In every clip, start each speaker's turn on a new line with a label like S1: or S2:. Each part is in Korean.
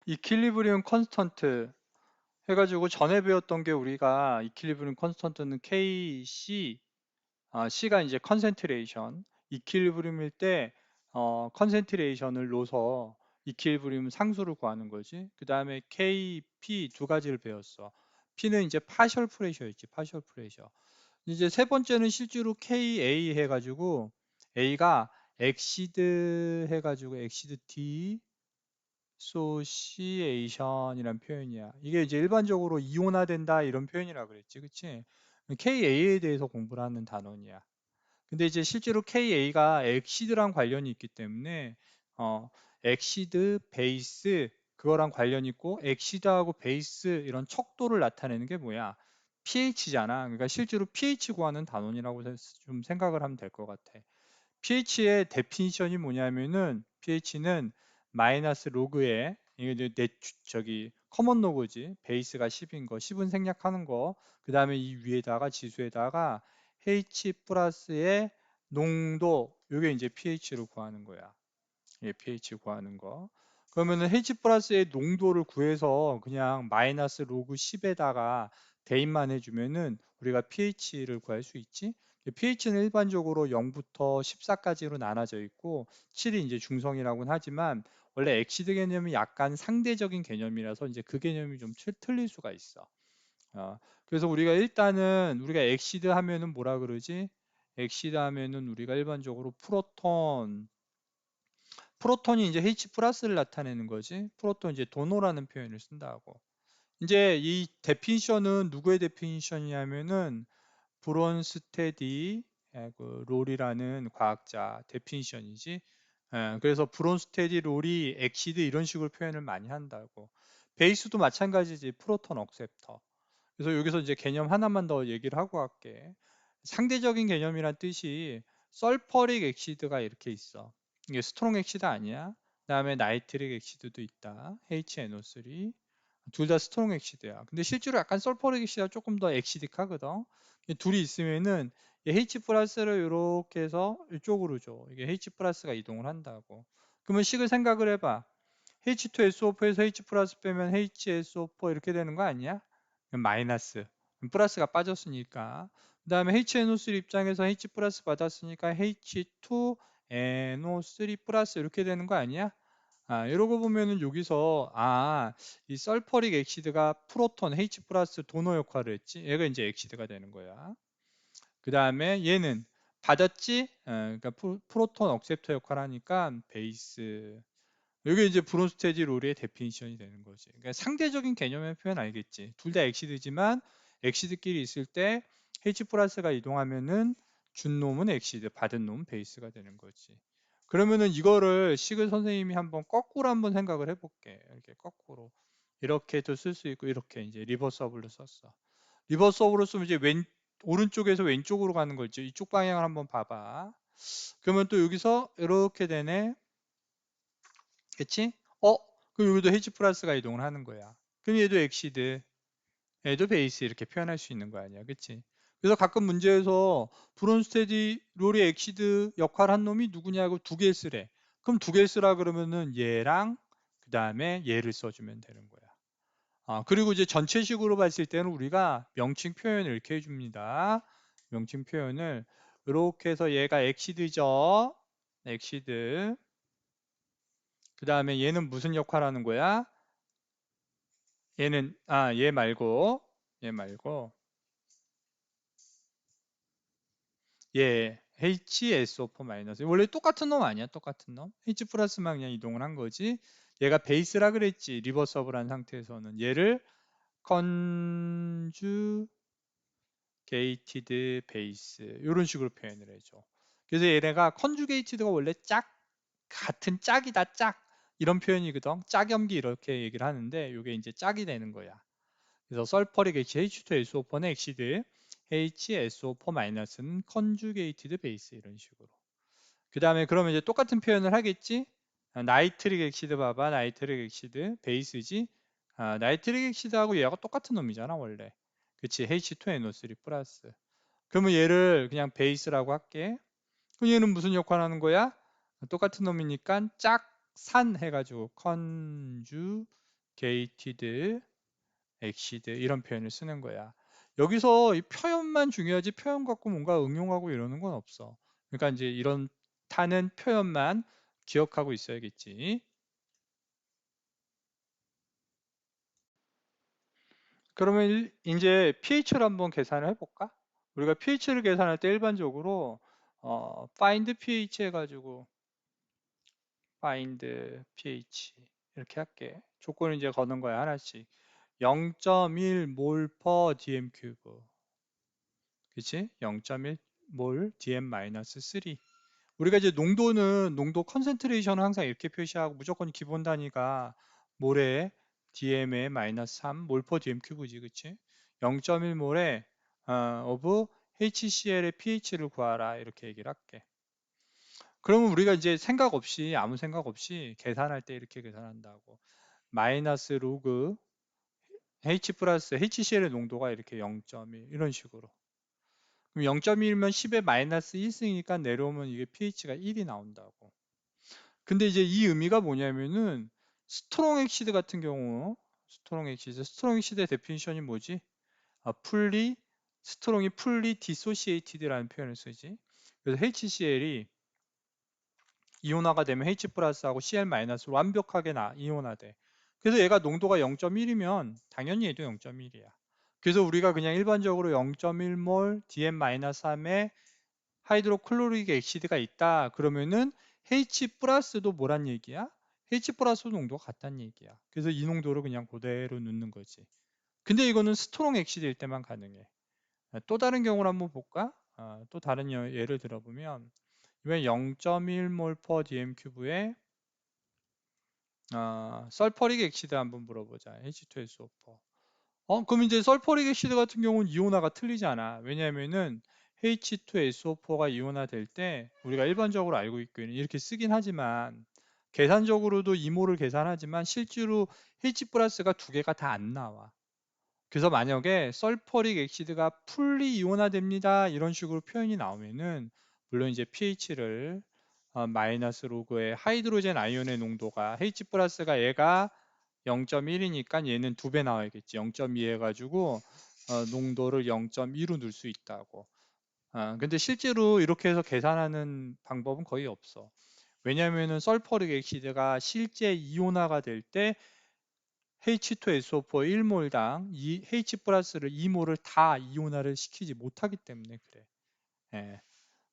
S1: 이퀄리브리움 컨스턴트 해가지고 전에 배웠던 게 우리가 이퀄리브리움 컨스턴트는 KC, C가 이제 컨센트레이션, 이퀄리브리움일 때 컨센트레이션을 놓어서 이퀄리브리움 상수를 구하는 거지. 그 다음에 K, P 두 가지를 배웠어. P는 이제 파셜 프레셔였지, 파셜 프레셔. 이제 세 번째는 실제로 KA 해가지고 A가 엑시드 해가지고 엑시드 D 소시에이션이란 표현이야. 이게 이제 일반적으로 이온화된다 이런 표현이라 그랬지, 그치? KA에 대해서 공부를 하는 단원이야. 근데 이제 실제로 KA가 엑시드랑 관련이 있기 때문에 엑시드, 베이스 그거랑 관련이 있고 엑시드하고 베이스 이런 척도를 나타내는 게 뭐야? pH잖아. 그러니까 실제로 pH 구하는 단원이라고 좀 생각을 하면 될 것 같아. pH의 데피니션이 뭐냐면은 pH는 마이너스 로그에 이게 이제 저기 커먼 로그지 베이스가 10인 거 10은 생략하는 거 그 다음에 이 위에다가 지수에다가 H 플러스의 농도 요게 이제 pH를 구하는 거야. 예, pH 구하는 거. 그러면은 H 플러스의 농도를 구해서 그냥 마이너스 로그 10에다가 대입만 해주면은 우리가 pH를 구할 수 있지. pH는 일반적으로 0부터 14까지로 나눠져 있고 7이 이제 중성이라고는 하지만 원래 엑시드 개념이 약간 상대적인 개념이라서 이제 그 개념이 좀 틀릴 수가 있어. 그래서 우리가 일단은 우리가 엑시드 하면은 뭐라 그러지? 엑시드 하면은 우리가 일반적으로 프로톤이 이제 H 플러스를 나타내는 거지. 프로톤 이제 도노라는 표현을 쓴다고. 이제 이 데피니션은 누구의 데피니션이냐면은 브론스테디 그 롤이라는 과학자 데피니션이지. 그래서 브론스테디 롤이 엑시드 이런 식으로 표현을 많이 한다고. 베이스도 마찬가지지. 프로톤 억셉터. 그래서 여기서 이제 개념 하나만 더 얘기를 하고 갈게. 상대적인 개념이란 뜻이 설퍼릭 엑시드가 이렇게 있어. 이게 스트롱 엑시드 아니야. 그다음에 나이트릭 엑시드도 있다. HNO3. 둘 다 스트롱 엑시드야. 근데 실제로 약간 설퍼릭 엑시드가 조금 더 엑시딕하거든. 둘이 있으면은 H 플러스를 이렇게 해서 이쪽으로 줘. 이게 H 플러스가 이동을 한다고. 그러면 식을 생각을 해봐. H2SO4에서 H 플러스 빼면 HSO4 이렇게 되는 거 아니야? 마이너스. 플러스가 빠졌으니까. 그 다음에 HNO3 입장에서 H 플러스 받았으니까 H2NO3 플러스 이렇게 되는 거 아니야? 이러고 보면은 여기서 이 설퍼릭 엑시드가 프로톤 H 플러스 도너 역할을 했지. 얘가 이제 엑시드가 되는 거야. 그 다음에 얘는 받았지. 그러니까 프로톤 억셉터 역할을 하니까 베이스. 이게 이제 브론스테지 롤의 데피니션이 되는 거지. 그러니까 상대적인 개념의 표현 알겠지. 둘 다 엑시드지만 엑시드끼리 있을 때 H 플러스가 이동하면은 준 놈은 엑시드, 받은 놈은 베이스가 되는 거지. 그러면은 이거를 식을 선생님이 한번 거꾸로 한번 생각을 해볼게. 이렇게 거꾸로. 이렇게도 쓸 수 있고 이렇게 이제 리버서블로 썼어. 리버서블로 쓰면 이제 오른쪽에서 왼쪽으로 가는 거지. 이쪽 방향을 한번 봐봐. 그러면 또 여기서 이렇게 되네. 그치? 그럼 여기도 H 플러스가 이동을 하는 거야. 그럼 얘도 엑시드, 얘도 베이스 이렇게 표현할 수 있는 거 아니야. 그치? 그래서 가끔 문제에서 브론스테디 롤이 엑시드 역할 한 놈이 누구냐고 두 개 쓰래. 그럼 두 개 쓰라 그러면은 얘랑 그 다음에 얘를 써주면 되는 거야. 그리고 이제 전체식으로 봤을 때는 우리가 명칭 표현을 이렇게 해줍니다. 명칭 표현을 이렇게 해서 얘가 엑시드죠. 엑시드. 그 다음에 얘는 무슨 역할 하는 거야? 얘는 얘 말고 얘 HSO4 마이너스 원래 똑같은 놈 아니야? 똑같은 놈 H 플러스만 그냥 이동을 한 거지. 얘가 베이스라 그랬지. 리버서블한 상태에서는 얘를 컨주게이티드 베이스 이런 식으로 표현을 해줘. 그래서 얘네가 컨주게이티드가 원래 같은 짝이다 짝 이런 표현이거든. 짝염기 이렇게 얘기를 하는데 이게 이제 짝이 되는 거야. 그래서 설퍼릭 H2SO4는 엑시드, HSO4-는 컨주게이티드 베이스 이런 식으로. 그 다음에 그러면 이제 똑같은 표현을 하겠지? 나이트릭 엑시드 봐봐. 나이트릭 엑시드 베이스지. 나이트릭 엑시드하고 얘하고 똑같은 놈이잖아 원래. 그치? H2NO3 플러스. 그러면 얘를 그냥 베이스라고 할게. 그럼 얘는 무슨 역할 하는 거야? 똑같은 놈이니까 짝산 해가지고 컨주 gated, exceed 이런 표현을 쓰는 거야. 여기서 이 표현만 중요하지 표현 갖고 뭔가 응용하고 이러는 건 없어. 그러니까 이제 이런 타는 표현만 기억하고 있어야겠지. 그러면 이제 pH를 한번 계산을 해볼까? 우리가 pH를 계산할 때 일반적으로 find pH 해가지고 find pH 이렇게 할게. 조건을 이제 거는 거야 하나씩. 0.1몰 per dm 큐브. 그치? 0.1몰 dm-3. 우리가 이제 농도 컨센트레이션은 항상 이렇게 표시하고 무조건 기본 단위가 몰에 dm에 마이너스 3, 몰 퍼 dm 큐브지, 그치? 0.1몰에 of HCl의 pH를 구하라 이렇게 얘기를 할게. 그러면 우리가 이제 아무 생각 없이 계산할 때 이렇게 계산한다고. 마이너스 로그 H 플러스 HCl의 농도가 이렇게 0.1 이런 식으로. 그럼 0.1면 10에 마이너스 1승이니까 내려오면 이게 pH가 1이 나온다고. 근데 이제 이 의미가 뭐냐면은 스트롱 엑시드 같은 경우 스트롱 엑시드의 데피니션이 뭐지? 풀리 스트롱이 풀리 디소시에이티드라는 표현을 쓰지. 그래서 HCl이 이온화가 되면 H 플러스하고 Cl 마이너스로 완벽하게 이온화돼. 그래서 얘가 농도가 0.1이면 당연히 얘도 0.1이야. 그래서 우리가 그냥 일반적으로 0.1몰 DM-3의 하이드로클로릭 액시드가 있다. 그러면은 H 플러스도 뭐란 얘기야? H 플러스 농도가 같다는 얘기야. 그래서 이 농도를 그냥 그대로 넣는 거지. 근데 이거는 스트롱 액시드일 때만 가능해. 또 다른 경우를 한번 볼까? 또 다른 예를 들어보면 이번에 0.1몰 per dm 큐브에 설퍼릭 액시드 한번 물어보자. H2SO4. 그럼 이제 설퍼릭 액시드 같은 경우는 이온화가 틀리잖아. 왜냐면은 H2SO4가 이온화 될 때 우리가 일반적으로 알고 있기는 이렇게 쓰긴 하지만 계산적으로도 이모를 계산하지만 실제로 H 플러스가 두 개가 다 안 나와. 그래서 만약에 설퍼릭 액시드가 풀리 이온화됩니다. 이런 식으로 표현이 나오면은 물론 이제 pH를 마이너스 로그의 하이드로젠 아이온의 농도가 H 플러스가 얘가 0.1이니까 얘는 두 배 나와야겠지. 0.2 해가지고 농도를 0.2로 넣을 수 있다고. 근데 실제로 이렇게 해서 계산하는 방법은 거의 없어. 왜냐하면은 설퍼릭 액시드가 실제 이온화가 될 때 H2SO4 1몰당 H 플러스를 2몰을 다 이온화를 시키지 못하기 때문에 그래. 예.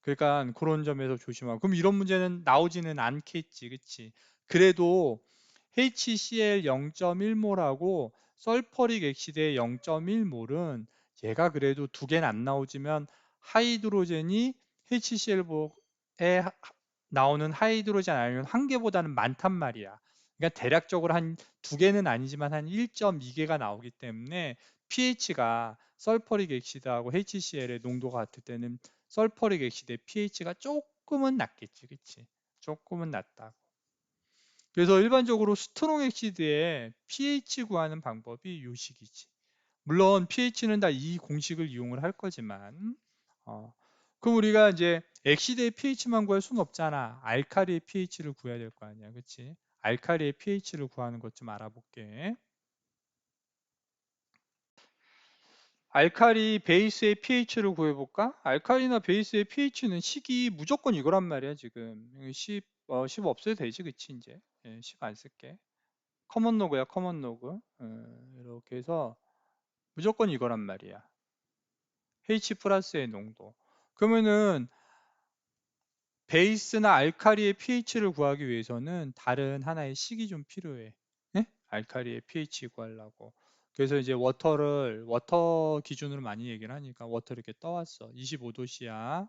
S1: 그러니까 그런 점에서 조심하고. 그럼 이런 문제는 나오지는 않겠지, 그치? 그래도 HCl 0.1몰하고 설퍼릭 액시드의 0.1몰은 얘가 그래도 두 개는 안 나오지만 하이드로젠이 HCl에 나오는 하이드로젠 아이온 한 개보다는 많단 말이야. 그러니까 대략적으로 한 두 개는 아니지만 한 1.2개가 나오기 때문에 pH가 설퍼릭 액시드하고 HCl의 농도가 같을 때는 설퍼릭 액시드의 pH가 조금은 낮겠지, 그치? 조금은 낮다. 그래서 일반적으로 스트롱 액시드의 pH 구하는 방법이 요식이지. 물론 pH는 다 이 공식을 이용을 할 거지만, 그럼 우리가 이제 액시드의 pH만 구할 수는 없잖아. 알카리의 pH를 구해야 될 거 아니야, 그치? 알카리의 pH를 구하는 것 좀 알아볼게. 알카리 베이스의 pH를 구해볼까? 알카리나 베이스의 pH는 식이 무조건 이거란 말이야, 지금. 10 없애도 되지, 그치, 이제. 10 안 쓸게. 커먼 로그야, 커먼 로그. 이렇게 해서 무조건 이거란 말이야. H 플러스의 농도. 그러면은 베이스나 알카리의 pH를 구하기 위해서는 다른 하나의 식이 좀 필요해. 예? 알카리의 pH 구하려고. 그래서 이제 워터 기준으로 많이 얘기를 하니까 워터 이렇게 떠왔어. 25도씨야.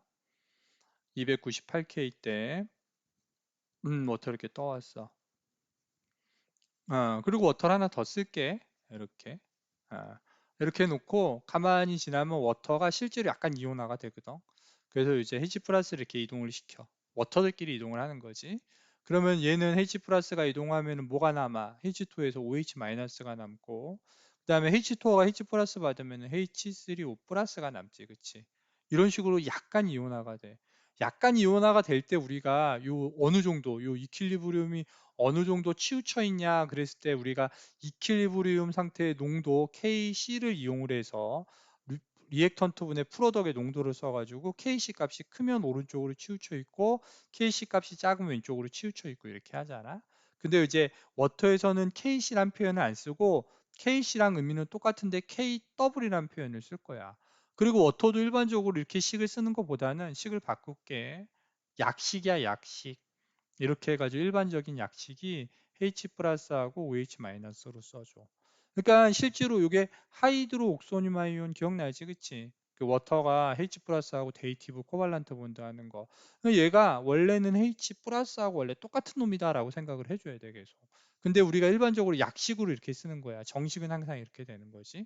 S1: 298K 때. 워터 이렇게 떠왔어. 그리고 워터를 하나 더 쓸게. 이렇게. 어, 이렇게 놓고 가만히 지나면 워터가 실제로 약간 이온화가 되거든. 그래서 이제 H 플러스를 이렇게 이동을 시켜. 워터들끼리 이동을 하는 거지. 그러면 얘는 H 플러스가 이동하면 뭐가 남아? H2에서 OH 마이너스가 남고, 그 다음에 H2가 H 플러스 받으면 H3O 플러스가 남지, 그치? 이런 식으로 약간 이온화가 돼. 약간 이온화가 될 때 우리가 요 어느 정도 요 이퀄리브리움이 어느 정도 치우쳐 있냐 그랬을 때 우리가 이퀄리브리움 상태의 농도 KC를 이용을 해서 리액턴트분의 프로덕의 농도를 써가지고 KC 값이 크면 오른쪽으로 치우쳐 있고 KC 값이 작으면 왼쪽으로 치우쳐 있고 이렇게 하잖아. 근데 이제 워터에서는 KC란 표현을 안 쓰고 KC랑 의미는 똑같은데 KW라는 표현을 쓸 거야. 그리고 워터도 일반적으로 이렇게 식을 쓰는 것보다는 식을 바꿀게. 약식이야, 약식. 이렇게 해가지고 일반적인 약식이 H 플러스하고 OH 마이너스로 써줘. 그러니까 실제로 이게 하이드로 옥소늄 아이온 기억나지, 그치? 그 워터가 H 플러스하고 데이티브 코발란트 본드 하는 거. 얘가 원래는 H 플러스하고 원래 똑같은 놈이다라고 생각을 해줘야 돼, 계속. 근데 우리가 일반적으로 약식으로 이렇게 쓰는 거야. 정식은 항상 이렇게 되는 거지.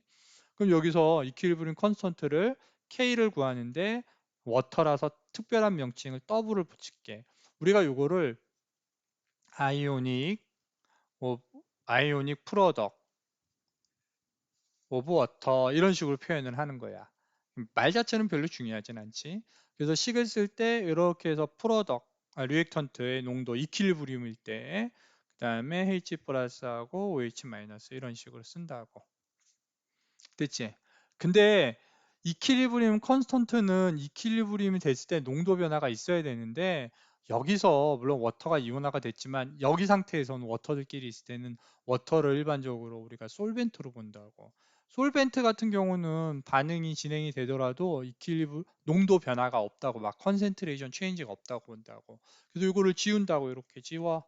S1: 그럼 여기서 이퀄리브리움 컨스턴트를 K를 구하는데 워터라서 특별한 명칭을 W를 붙일게. 우리가 요거를 아이오닉 오- 아이오닉 프로덕 오브 워터 이런 식으로 표현을 하는 거야. 말 자체는 별로 중요하진 않지. 그래서 식을 쓸 때 이렇게 해서 프로덕 리액턴트의 농도 이퀄리브리움일 때 그다음에 H 플러스하고 OH 마이너스 이런 식으로 쓴다고. 됐지? 근데 이퀄리브리움 컨스턴트는 이퀄리브리움이 됐을 때 농도 변화가 있어야 되는데 여기서 물론 워터가 이온화가 됐지만 여기 상태에서는 워터들끼리 있을 때는 워터를 일반적으로 우리가 솔벤트로 본다고. 솔벤트 같은 경우는 반응이 진행이 되더라도 이퀄리브 농도 변화가 없다고 막 컨센트레이션 체인지가 없다고 본다고. 그래서 이거를 지운다고 이렇게 지워.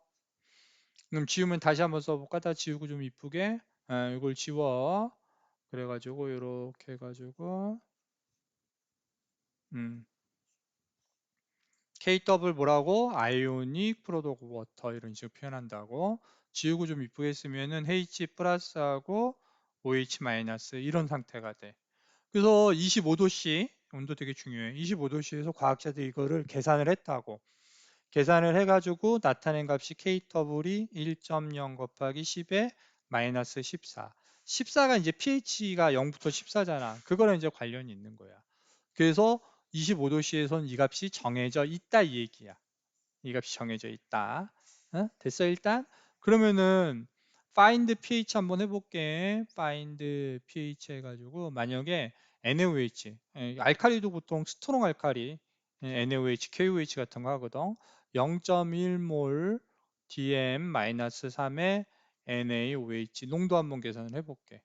S1: 그럼 지우면 다시 한번 써볼까? 다 지우고 좀 이쁘게. 이걸 지워. 그래가지고 이렇게 해가지고 음, KW 뭐라고? 아이오닉 프로덕트 워터 이런 식으로 표현한다고. 지우고 좀 이쁘게 쓰면은 H 플러스하고 OH 마이너스 이런 상태가 돼. 그래서 25도씨 온도 되게 중요해. 25도씨에서 과학자들이 이거를 계산을 했다고. 계산을 해가지고 나타낸 값이 KW이 1.0 곱하기 10에 마이너스 14. 14가 이제 pH가 0부터 14잖아. 그거랑 이제 관련이 있는 거야. 그래서 25도씨에선 이 값이 정해져 있다 이 얘기야. 이 값이 정해져 있다. 어? 됐어 일단? 그러면은 find pH 한번 해볼게. find pH 해가지고 만약에 NaOH, 알칼리도 보통 스트롱 알칼리, NaOH, KOH 같은 거 하거든. 0.1몰 DM-3의 NaOH 농도 한번 계산을 해볼게.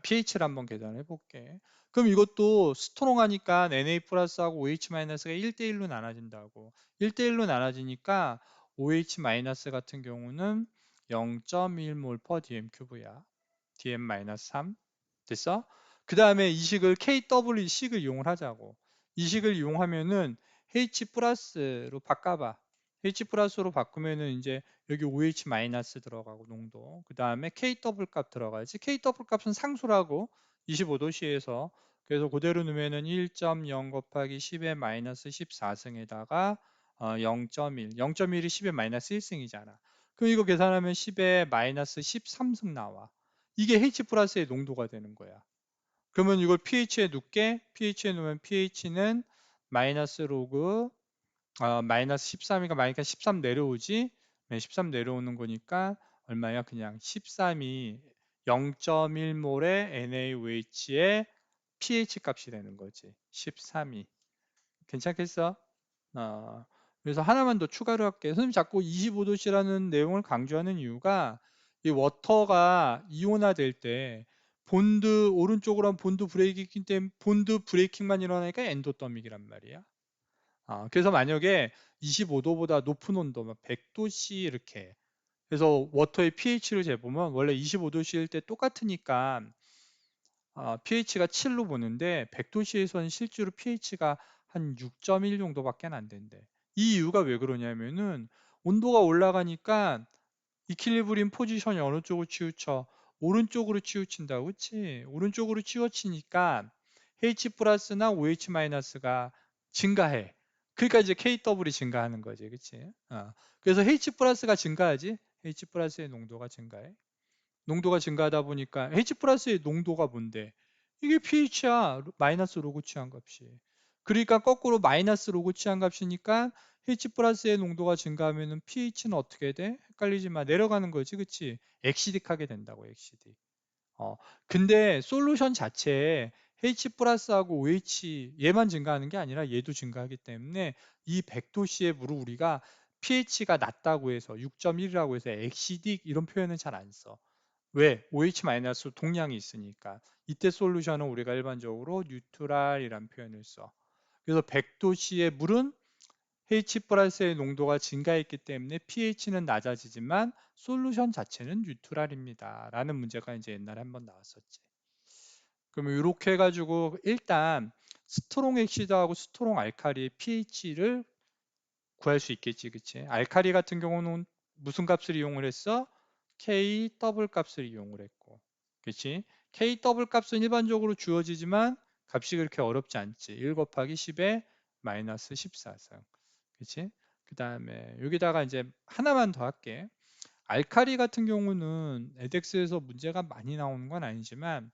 S1: pH를 한번 계산을 해볼게. 그럼 이것도 스트롱하니까 Na 플러스하고 OH 마이너스가 1대1로 나눠진다고. 1대1로 나눠지니까 OH 마이너스 같은 경우는 0.1몰 per dm 큐브야. dm-3 됐어? 그 다음에 이 식을 KW 식을 이용을 하자고. 이 식을 이용하면은 H 플러스로 바꿔봐. H 플러스로 바꾸면은 이제 여기 OH 마이너스 들어가고 농도. 그 다음에 KW 값 들어가야지. KW 값은 상수라고 25도씨에서 그래서 그대로 넣으면은 1.0 곱하기 10의 마이너스 14승에다가 0.1, 0.1이 10의 마이너스 1승이잖아. 그럼 이거 계산하면 10의 마이너스 13승 나와. 이게 H 플러스의 농도가 되는 거야. 그러면 이걸 pH에 넣게 pH에 넣으면 pH는 마이너스 로그 마이너스 13이니까 마이너스 13 내려오지. 네, 13 내려오는 거니까 얼마야? 그냥 13이 0.1몰의 NaOH의 pH 값이 되는 거지. 13이. 괜찮겠어? 어, 그래서 하나만 더 추가로 할게요. 선생님 자꾸 25도씨라는 내용을 강조하는 이유가 이 워터가 이온화 될 때 본드 오른쪽으로 하면 본드 브레이킹 때문에 본드 브레이킹만 일어나니까 엔도더믹이란 말이야. 그래서 만약에 25도보다 높은 온도, 막 100도씨 이렇게 그래서 워터의 pH를 재보면 원래 25도씨일 때 똑같으니까 pH가 7로 보는데 100도씨에서는 실제로 pH가 한 6.1 정도밖에 안 된대. 이 이유가 왜 그러냐면은 온도가 올라가니까 이퀄리브리움 포지션이 어느 쪽으로 치우쳐? 오른쪽으로 치우친다. 그치? 오른쪽으로 치우치니까 H 플러스나 OH 마이너스가 증가해. 그러니까 이제 KW이 증가하는 거지. 그치? 그래서 H 플러스가 증가하지? H 플러스의 농도가 증가해. 농도가 증가하다 보니까 H 플러스의 농도가 뭔데? 이게 pH야. 마이너스 로그 취한 값이. 그러니까 거꾸로 마이너스 로그 취한값이니까 H 플러스의 농도가 증가하면은 pH는 어떻게 돼? 헷갈리지 마. 내려가는 거지, 그치? 엑시딕하게 된다고, 엑시딕. 어, 근데 솔루션 자체에 H 플러스하고 OH 얘만 증가하는 게 아니라 얘도 증가하기 때문에 이 100도씨의 물을 우리가 pH가 낮다고 해서 6.1이라고 해서 엑시딕 이런 표현은 잘 안 써. 왜? OH 마이너스 동량이 있으니까. 이때 솔루션은 우리가 일반적으로 뉴트럴이라는 표현을 써. 그래서 100도씨의 물은 H 플러스의 농도가 증가했기 때문에 pH는 낮아지지만 솔루션 자체는 뉴트럴입니다. 라는 문제가 이제 옛날에 한번 나왔었지. 그러면 이렇게 해가지고 일단 스트롱 엑시드하고 스트롱 알칼리의 pH를 구할 수 있겠지, 그치? 알칼리 같은 경우는 무슨 값을 이용을 했어? K 더블 값을 이용을 했고, 그치? K 더블 값은 일반적으로 주어지지만 값이 그렇게 어렵지 않지. 1 곱하기 10에 마이너스 14성. 그치? 그 다음에 여기다가 이제 하나만 더 할게. 알칼리 같은 경우는 에덱스에서 문제가 많이 나오는 건 아니지만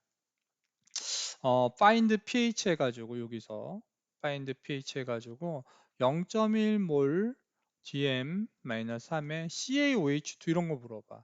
S1: find pH 해가지고 여기서 find pH 해가지고 0.1몰 dm-3에 CaOH2 이런 거 물어봐.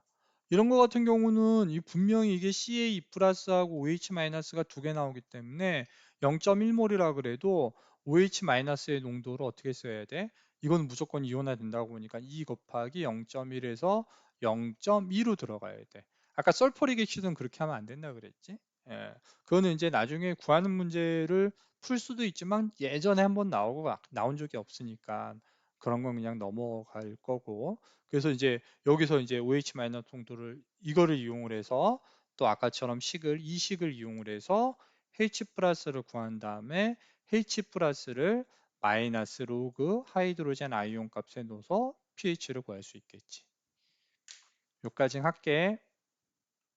S1: 이런 거 같은 경우는 분명히 이게 CA 플러스하고 OH 마이너스가 두 개 나오기 때문에 0.1몰이라 그래도 OH 마이너스의 농도를 어떻게 써야 돼? 이건 무조건 이온화 된다고 보니까 2 곱하기 0.1에서 0.2로 들어가야 돼. 아까 설퍼릭 액시드는 그렇게 하면 안 된다 그랬지? 예. 그거는 이제 나중에 구하는 문제를 풀 수도 있지만 예전에 한번 나온 적이 없으니까 그런 건 그냥 넘어갈 거고. 그래서 이제 여기서 이제 OH 마이너스 농도를 이거를 이용을 해서 또 아까처럼 이 식을 이용을 해서 H 플러스를 구한 다음에 H 플러스를 마이너스 로그 하이드로젠 아이온 값에 넣어서 pH를 구할 수 있겠지. 여기까지 할게.